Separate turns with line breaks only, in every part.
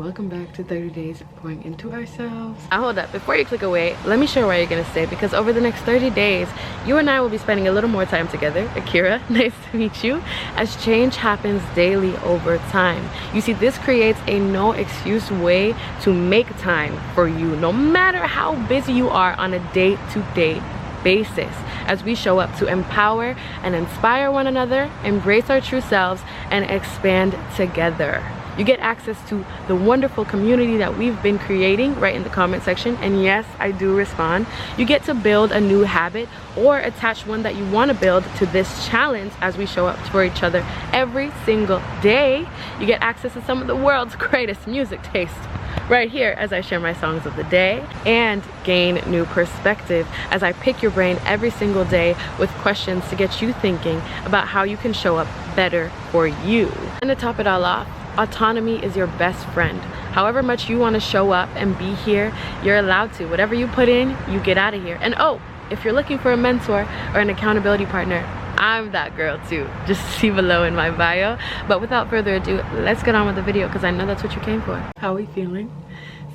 welcome back to 30 days of pouring into ourselves.
Hold up, before you click away, let me share why you're gonna stay, because over the next 30 days you and I will be spending a little more time together. Akira, nice to meet you. As change happens daily over time, you see, this creates a no excuse way to make time for you, no matter how busy you are, on a day-to-day basis, as we show up to empower and inspire one another, embrace our true selves, and expand together. You get access to the wonderful community that we've been creating right in the comment section, and yes, I do respond. You get to build a new habit or attach one that you want to build to this challenge as we show up for each other every single day. You get access to some of the world's greatest music taste right here as I share my songs of the day, and gain new perspective as I pick your brain every single day with questions to get you thinking about how you can show up better for you. And to top it all off, autonomy is your best friend. However much you want to show up and be here, you're allowed to. Whatever you put in, you get out of here. And oh, if you're looking for a mentor or an accountability partner, I'm that girl too. Just see below in my bio. But without further ado, let's get on with the video, because I know that's what you came for.
How are we feeling?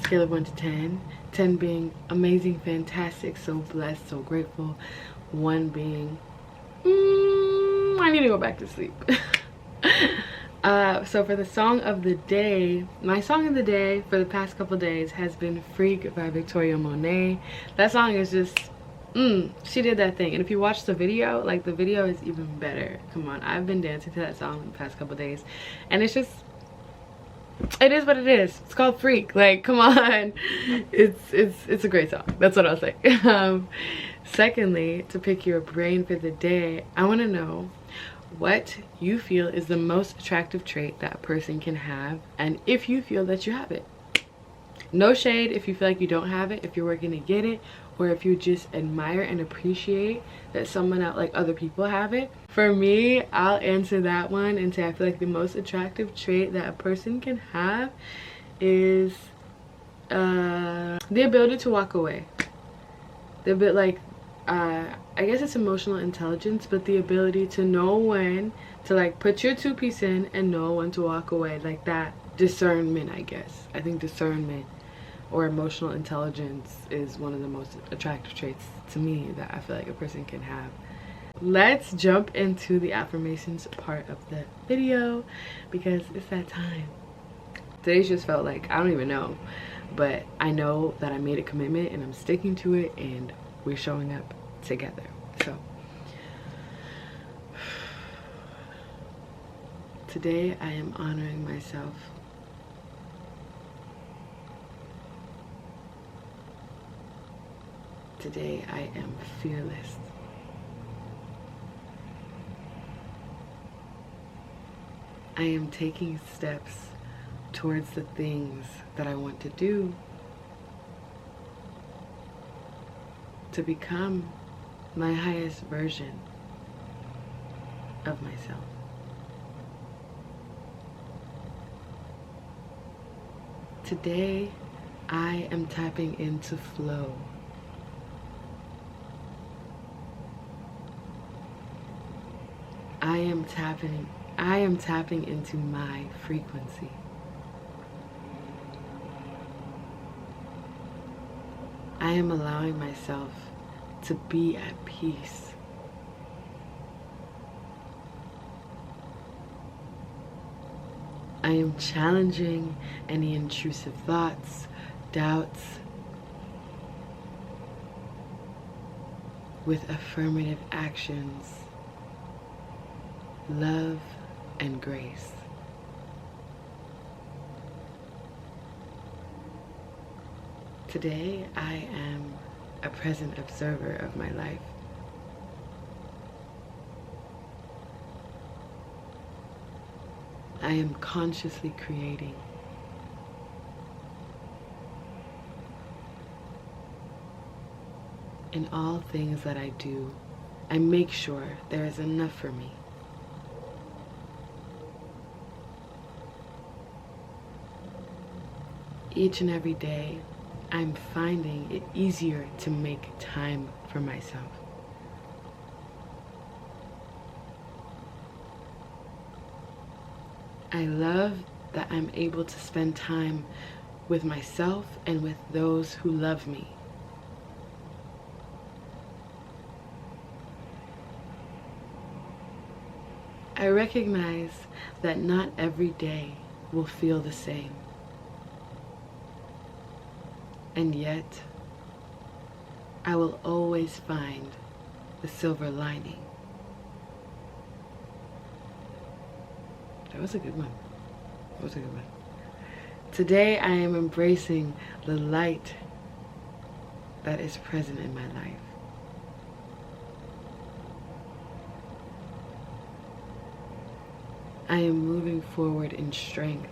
Scale of 1 to 10. 10 being amazing, fantastic, so blessed, so grateful. 1 being, I need to go back to sleep. So for the song of the day, my song of the day for the past couple days has been Freak by Victoria Monet. That song is just, she did that thing. And if you watch the video, like, the video is even better. Come on, I've been dancing to that song the past couple days, and it's just, it is what it is. It's called Freak. Like, come on. It's a great song. That's what I'll say. Secondly, to pick your brain for the day, I want to know what you feel is the most attractive trait that a person can have, and if you feel that you have it. No shade if you feel like you don't have it, if you're working to get it, or if you just admire and appreciate that someone else, like other people, have it. For me, I'll answer that one and say I feel like the most attractive trait that a person can have is the ability to walk away. The bit like, I guess it's emotional intelligence, but the ability to know when to, like, put your 2-piece in and know when to walk away. Like, that discernment, I guess. I think discernment or emotional intelligence is one of the most attractive traits to me that I feel like a person can have. Let's jump into the affirmations part of the video, because it's that time. Today's just felt like, I don't even know, but I know that I made a commitment and I'm sticking to it, and we're showing up together. So today I am honoring myself. Today I am fearless. I am taking steps towards the things that I want to do, to become my highest version of myself. Today I am tapping into flow. I am tapping into my frequency. I am allowing myself to be at peace. I am challenging any intrusive thoughts, doubts, with affirmative actions, love, and grace. Today, I am a present observer of my life. I am consciously creating. In all things that I do, I make sure there is enough for me. Each and every day, I'm finding it easier to make time for myself. I love that I'm able to spend time with myself and with those who love me. I recognize that not every day will feel the same. And yet, I will always find the silver lining. That was a good one. That was a good one. Today, I am embracing the light that is present in my life. I am moving forward in strength.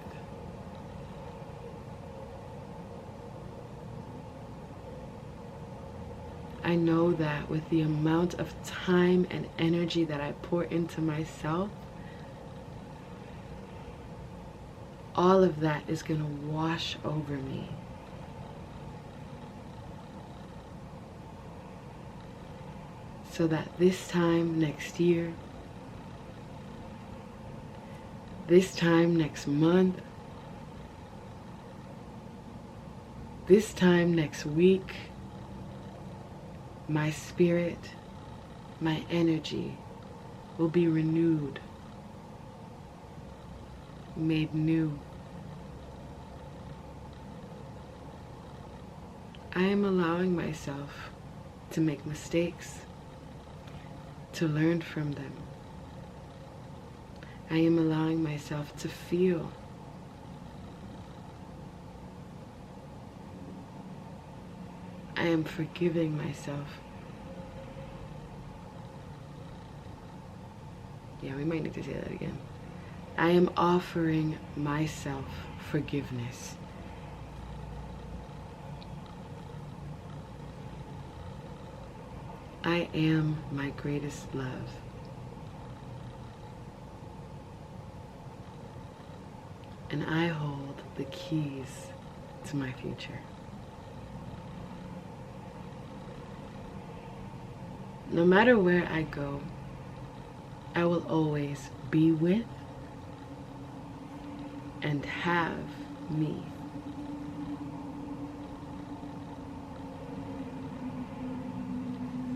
I know that with the amount of time and energy that I pour into myself, all of that is going to wash over me. So that this time next year, this time next month, this time next week, my spirit, my energy will be renewed, made new. I am allowing myself to make mistakes, to learn from them. I am allowing myself to feel. I am forgiving myself. Yeah, we might need to say that again. I am offering myself forgiveness. I am my greatest love. And I hold the keys to my future. No matter where I go, I will always be with and have me.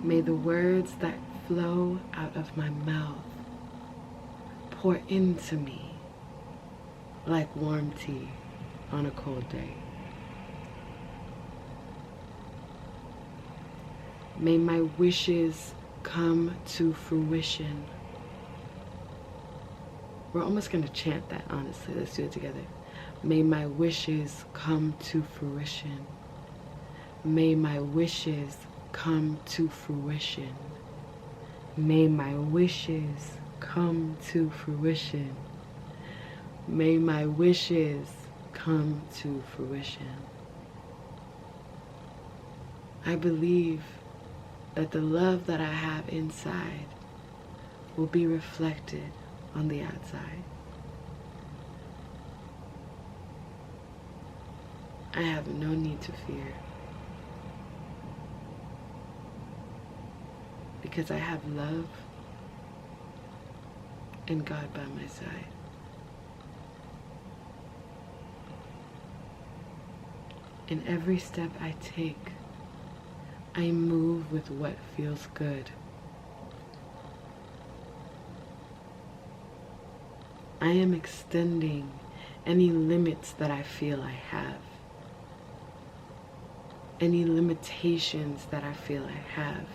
May the words that flow out of my mouth pour into me like warm tea on a cold day. May my wishes come to fruition. We're almost going to chant that, honestly. Let's do it together. May my wishes come to fruition. May my wishes come to fruition. May my wishes come to fruition. May my wishes come to fruition. I believe that the love that I have inside will be reflected on the outside. I have no need to fear, because I have love and God by my side. In every step I take, I move with what feels good. I am extending any limits that I feel I have, any limitations that I feel I have.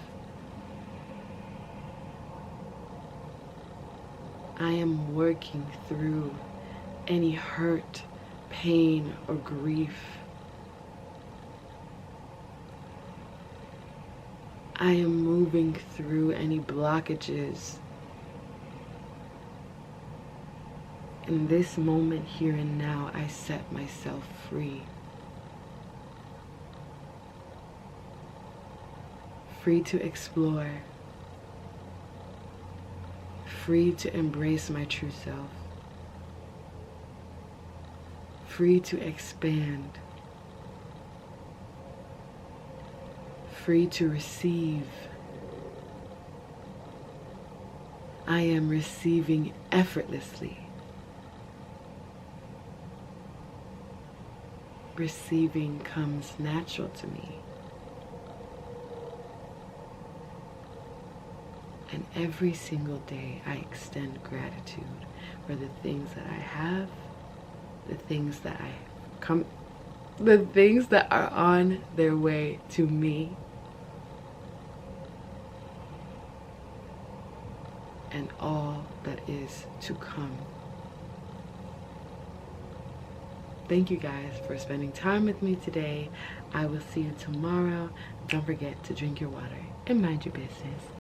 I am working through any hurt, pain, or grief. I am moving through any blockages. In this moment, here and now, I set myself free. Free to explore. Free to embrace my true self. Free to expand. Free to receive. I am receiving effortlessly. receiving comes natural to me. And every single day I extend gratitude for the things that I have, the things that are on their way to me, and all that is to come. Thank you guys for spending time with me today. I will see you tomorrow. Don't forget to drink your water and mind your business.